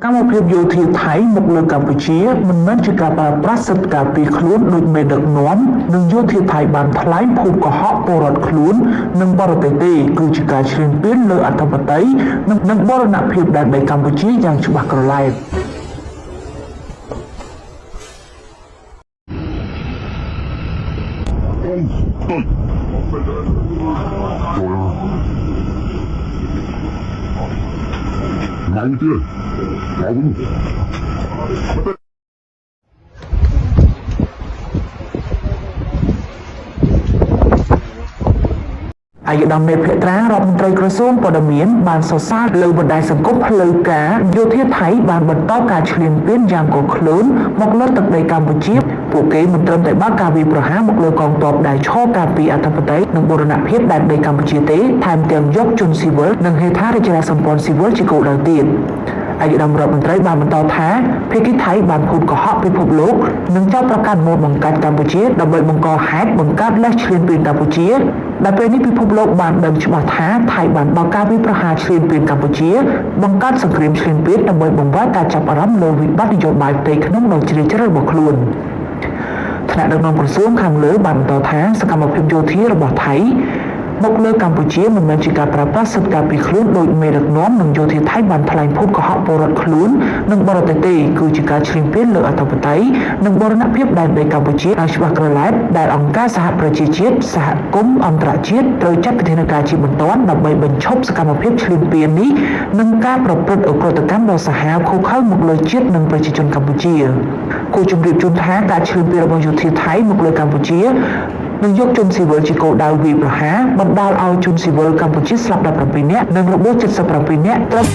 កម្មភាពយោធាថៃមកលើកម្ពុជាមិនមែនជាការប្រើប្រាស់សិទ្ធិការពារខ្លួនដោយមេដឹកនាំនិងយោធាថៃបានថ្លែងភូមិកុហកពលរដ្ឋខ្លួននិងបរទេសទេគឺជាការឈ្លានពានលើអធិបតេយ្យនិងបូរណភាពដែនដីកម្ពុជាយ៉ាងច្បាស់ក្រឡែតNão dia. Algum. អាយដាមមេភក្ត្រារដ្ឋមន្ត្រីក្រសួងព័ត៌មានបានសរសើរលើបណ្ដាញសង្គមផ្លូវការយោធាថៃបានបន្តការឈ្លានពានយ៉ាងកកខ្លួនមកលើទឹកដីកម្ពុជាពួកគេមិនត្រឹមតែបានការវាយប្រហារមកលើកងទ័ពដែលឈរការពារអធិបតេយ្យនិងបូរណភាពដែនដីកម្ពុជាទេថែមទាំងយកជនស៊ីវិលនិងហេដ្ឋារចនាសម្ព័ន្ធស៊ីវិលជាគោលដៅទៀតអាយដាមរដ្ឋមន្ត្រីបានបន្តថាភាគីថៃបានភូមិកុហកពិភពលោកនិងចោទប្រកាន់មកបង្កាច់កម្ពុជាដើម្បីបង្កហេតុបង្កើតលេសឈ្លានពានកម្ពុជាដែលពេលនេះពិភពលោកបានដឹងច្បាស់ថាថៃបានបើកការវាយប្រហារឈ្លានពានកម្ពុជាបង្កើតសង្គ្រាមឈ្លានពានដើម្បីបង្វែរការចាប់អារម្មណ៍លើវិបត្តិនយោបាយផ្ទៃក្នុងដ៏ជ្រាលជ្រៅរបស់ខ្លួនថ្នាក់ដឹកនាំក្រសួងខាងលើបានបន្តថាសកម្មភាពយោធារបស់ថៃមកលើកម្ពុជាមិនមែនជាការប្រើប្រាស់សិទ្ធិការពារខ្លួនដោយមេដឹកនាំនិងយោធាថៃបានថ្លែងភូមិកុហកពលរដ្ឋខ្លួននិងបរទេសទេគឺជាការឈ្លានពានលើអធិបតេយ្យនិងបូរណភាពដែនដីកម្ពុជាឲ្យច្បាស់ក្រឡែតដែលអង្គការសហប្រជាជាតិសហគមន៍អន្តរជាតិត្រូវចាត់វិធានការជាបន្ទាន់ដើម្បីបញ្ឈប់សកម្មភាពឈ្លានពាននេះនិងការប្រព្រឹត្តអក្រកម្មដ៏សាហាវឃោរឃៅមកលើជាតិនិងប្រជាជនកម្ពុជាគូជំរាបជូនថាការឈ្លានពានរបស់យោធាថៃមកលើកម្ពុជានឹងយកជនស៊ីវិលជាគោលដៅវាយប្រហារបណ្ដាលឲ្យជនស៊ីវិលកម្ពុជាស្លាប់17នាក់និងរបួស77នាក់ត្រូវ